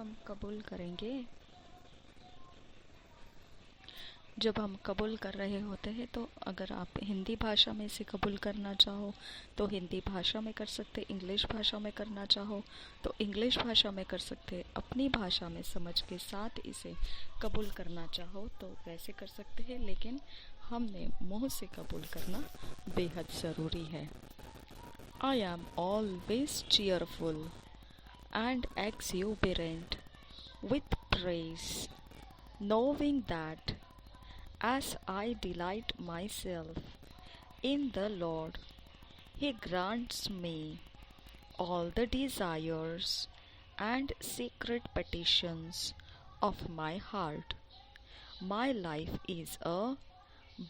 हम कबूल करेंगे। जब हम कबूल कर रहे होते हैं तो अगर आप हिंदी भाषा में इसे कबूल करना चाहो तो हिंदी भाषा में कर सकते, इंग्लिश भाषा में करना चाहो तो इंग्लिश भाषा में कर सकते, अपनी भाषा में समझ के साथ इसे कबूल करना चाहो तो वैसे कर सकते हैं, लेकिन हमने मुंह से कबूल करना बेहद ज़रूरी है। I am always cheerful and exuberant with praise, knowing that as I delight myself in the Lord, He grants me all the desires and secret petitions of my heart. My life is a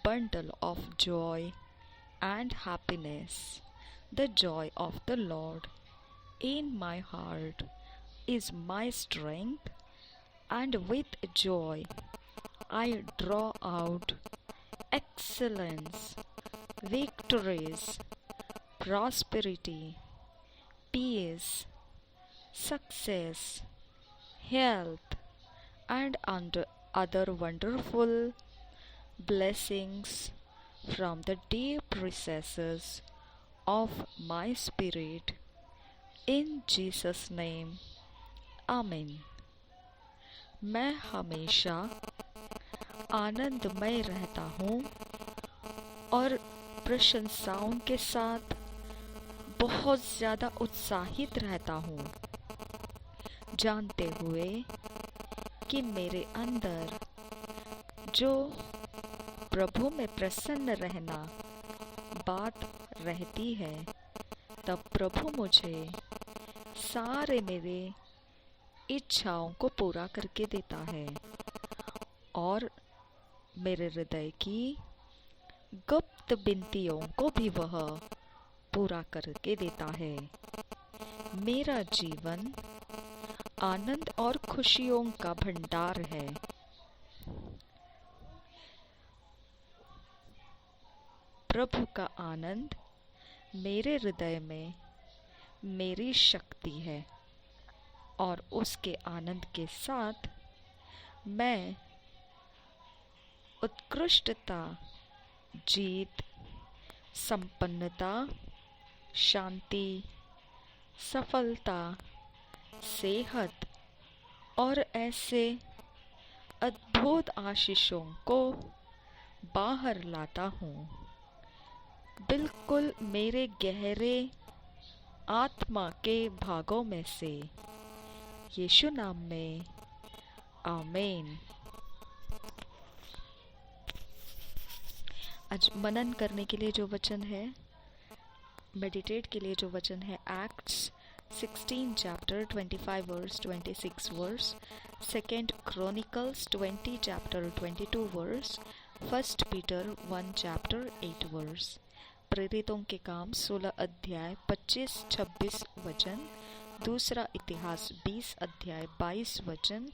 bundle of joy and happiness. The joy of the Lord in my heart is my strength, and with joy I draw out excellence, victories, prosperity, peace, success, health, and other wonderful blessings from the deep recesses of my spirit. In Jesus' name, Amen. मैं हमेशा आनंदमय रहता हूँ और प्रशंसाओं के साथ बहुत ज़्यादा उत्साहित रहता हूँ, जानते हुए कि मेरे अंदर जो प्रभु में प्रसन्न रहना बात रहती है, तब प्रभु मुझे सारे मेरे इच्छाओं को पूरा करके देता है और मेरे हृदय की गुप्त विनतियों को भी वह पूरा करके देता है। मेरा जीवन आनंद और खुशियों का भंडार है। प्रभु का आनंद मेरे हृदय में मेरी शक्ति है और उसके आनंद के साथ मैं उत्कृष्टता, जीत, संपन्नता, शांति, सफलता, सेहत और ऐसे अद्भुत आशीषों को बाहर लाता हूँ, बिल्कुल मेरे गहरे आत्मा के भागों में से। यीशु नाम में आमीन। आज मनन करने के लिए जो वचन है, मेडिटेट के लिए जो वचन है, acts 16 chapter 25 verse 26 verse, 2 Chronicles 20 chapter 22 verse, 1 Peter 1 chapter 8 verse। प्रेरितों के काम 16 अध्याय 25-26 वचन, दूसरा इतिहास 20 अध्याय 22 वचन,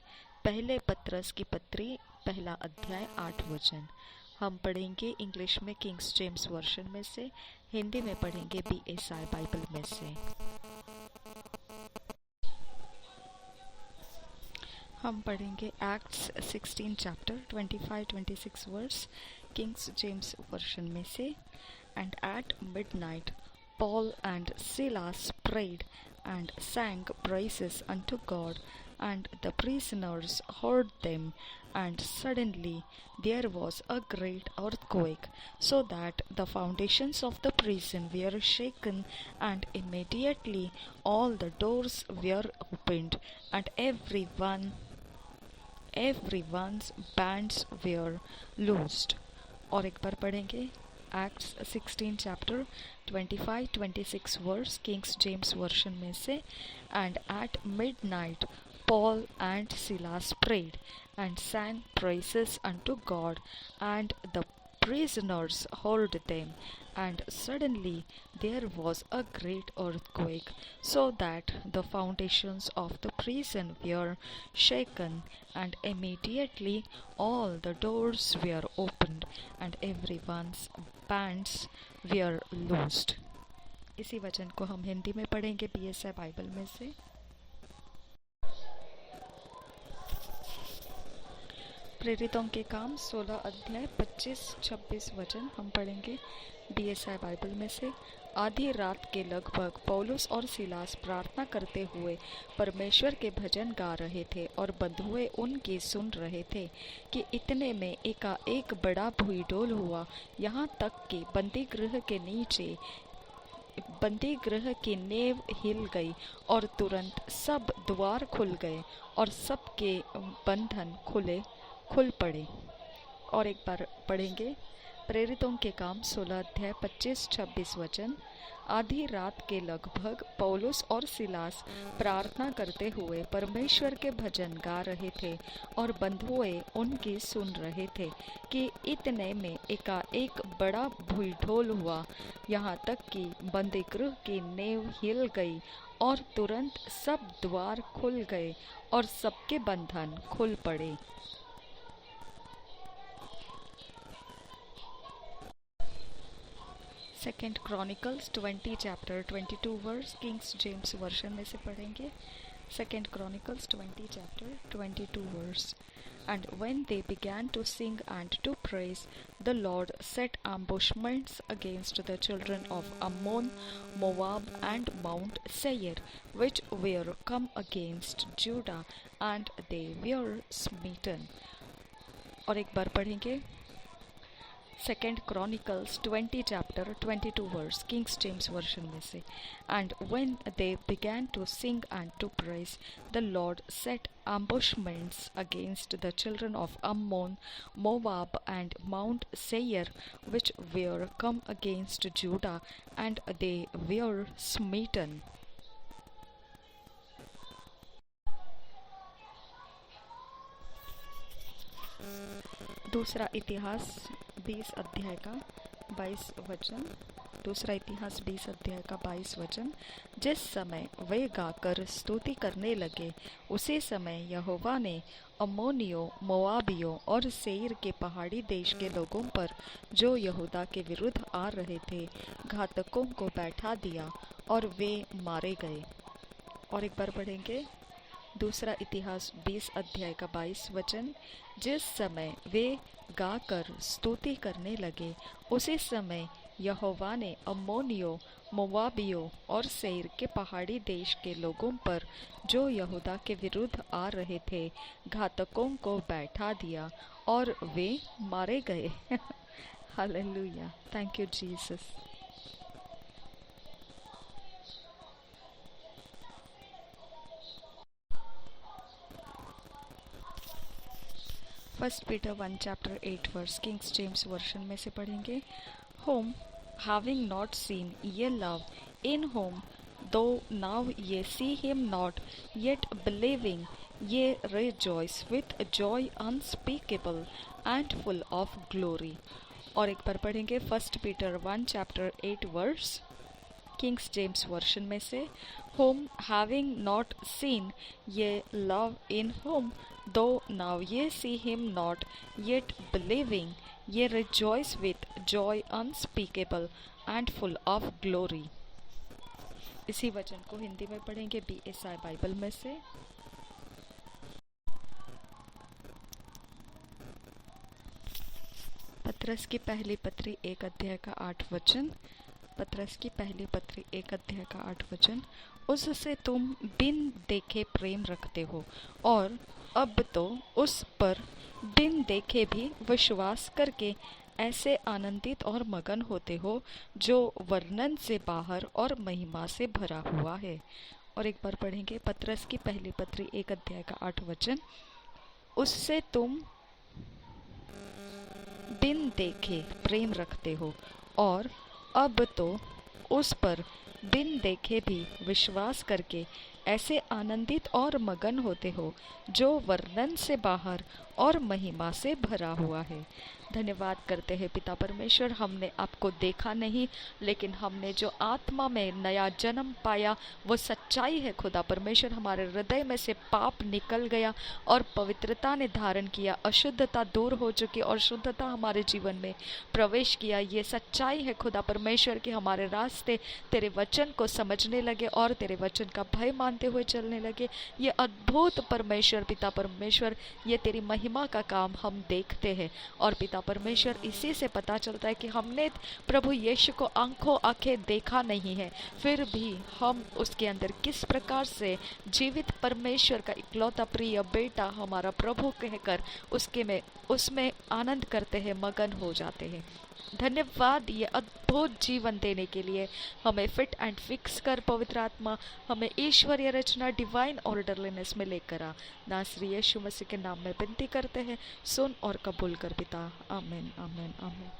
पहले पत्रस की पत्री पहला अध्याय 8 वचन। हम पढ़ेंगे इंग्लिश में किंग्स जेम्स वर्शन में से, हिंदी में पढ़ेंगे BSI बाइबल में से। हम पढ़ेंगे Acts 16 chapter 25-26 verse King James version में से। And at midnight Paul and Silas prayed and sang praises unto God, and the prisoners heard them. And suddenly there was a great earthquake, so that the foundations of the prison were shaken, and immediately all the doors were opened, and everyone's bands were loosed। और एक बार पढ़ेंगे Acts 16 chapter 25-26 verse King James version में से। And at midnight Paul and Silas prayed and sang praises unto God, and the prisoners heard them. And suddenly there was a great earthquake, so that the foundations of the prison were shaken, and immediately all the doors were opened, and everyone's bands were loosed। इसी वचन को हम हिंदी में पढ़ेंगे BSI Bible में से। प्रेरितों के काम 16 अध्याय 25-26 वचन हम पढ़ेंगे BSI बाइबल में से। आधी रात के लगभग पौलुस और सिलास प्रार्थना करते हुए परमेश्वर के भजन गा रहे थे और बंधुए उनकी सुन रहे थे कि इतने में एकाएक बड़ा भूईडोल हुआ, यहाँ तक कि बंदी गृह की नींव हिल गई और तुरंत सब द्वार खुल गए और सबके बंधन खुल पड़े। और एक बार पढ़ेंगे प्रेरितों के काम 16 अध्याय 25-26 वचन। आधी रात के लगभग पौलुस और सिलास प्रार्थना करते हुए परमेश्वर के भजन गा रहे थे और बंधुए उनकी सुन रहे थे कि इतने में एकाएक बड़ा भूईढोल हुआ, यहाँ तक कि बंदी गृह की नींव हिल गई और तुरंत सब द्वार खुल गए और सबके बंधन खुल पड़े। Second Chronicles 20 chapter 22 verse King James version में से पढ़ेंगे। Second Chronicles 20 chapter 22 verse. And when they began to sing and to praise, the Lord set ambushments against the children of Ammon, Moab, and Mount Seir, which were come against Judah, and they were smitten. और एक बार पढ़ेंगे second Chronicles 20 chapter 22 verse King James version में से। And when they began to sing and to praise, the Lord set ambushments against the children of Ammon, Moab, and Mount Seir, which were come against Judah, and they were smitten. दूसरा इतिहास 20 अध्याय का 22 वचन। दूसरा इतिहास 20 अध्याय का 22 वचन। जिस समय वे गाकर स्तुति करने लगे, उसी समय यहोवा ने अम्मोनियों, मोआबियों और सेईर के पहाड़ी देश के लोगों पर, जो यहूदा के विरुद्ध आ रहे थे, घातकों को बैठा दिया और वे मारे गए। और एक बार पढ़ेंगे दूसरा इतिहास 20 अध्याय का 22 वचन। जिस समय वे गाकर स्तुति करने लगे, उसी समय यहोवा ने अम्मोनियों, मोआबियों और सेईर के पहाड़ी देश के लोगों पर, जो यहूदा के विरुद्ध आ रहे थे, घातकों को बैठा दिया और वे मारे गए। Hallelujah, thank you Jesus. First Peter 1 chapter 8 verse King James version में से पढ़ेंगे। Whom having not seen ye love, in whom though now ye see him not, yet believing ye rejoice with joy unspeakable and full of glory. और एक बार पढ़ेंगे first Peter 1 chapter 8 verse King James version में से। Whom having not seen ye love, in whom though now ye see him not, yet believing ye rejoice with joy unspeakable and full of glory. इसी वचन को हिंदी में पढ़ेंगे BSI Bible में से। पत्रस की पहली पत्री 1 अध्याय का 8 वचन। पत्रस की पहली पत्री 1 अध्याय का 8 वचन। उससे तुम बिन देखे प्रेम रखते हो, और अब तो उस पर बिन देखे भी विश्वास करके ऐसे आनंदित और मगन होते हो, जो वर्णन से बाहर और महिमा से भरा हुआ है। और एक बार पढ़ेंगे पत्रस की पहली पत्री 1 अध्याय का 8 वचन। उससे तुम बिन देखे प्रेम रखते हो, और अब तो उस पर बिन देखे भी विश्वास करके ऐसे आनंदित और मगन होते हो, जो वर्णन से बाहर और महिमा से भरा हुआ है। धन्यवाद करते हैं पिता परमेश्वर, हमने आपको देखा नहीं, लेकिन हमने जो आत्मा में नया जन्म पाया वो सच्चाई है। खुदा परमेश्वर, हमारे हृदय में से पाप निकल गया और पवित्रता ने धारण किया, अशुद्धता दूर हो चुकी और शुद्धता हमारे जीवन में प्रवेश किया। ये सच्चाई है खुदा परमेश्वर कि हमारे रास्ते तेरे वचन को समझने लगे और तेरे वचन का भय मानते पहचानते हुए चलने लगे। ये अद्भुत परमेश्वर, पिता परमेश्वर, ये तेरी महिमा का काम हम देखते हैं। और पिता परमेश्वर, इसी से पता चलता है कि हमने प्रभु यीशु को आंखें देखा नहीं है, फिर भी हम उसके अंदर किस प्रकार से जीवित परमेश्वर का इकलौता प्रिय बेटा हमारा प्रभु कहकर उसमें आनंद करते हैं, मगन हो जाते हैं। धन्यवाद ये अद्भुत जीवन देने के लिए। हमें फिट एंड फिक्स कर पवित्र आत्मा, हमें ईश्वरीय रचना, डिवाइन ऑर्डरलीनेस में लेकर आ। नासरी यीशु मसीह के नाम में विनती करते हैं, सुन और कबूल कर पिता। आमीन, आमीन, आमीन।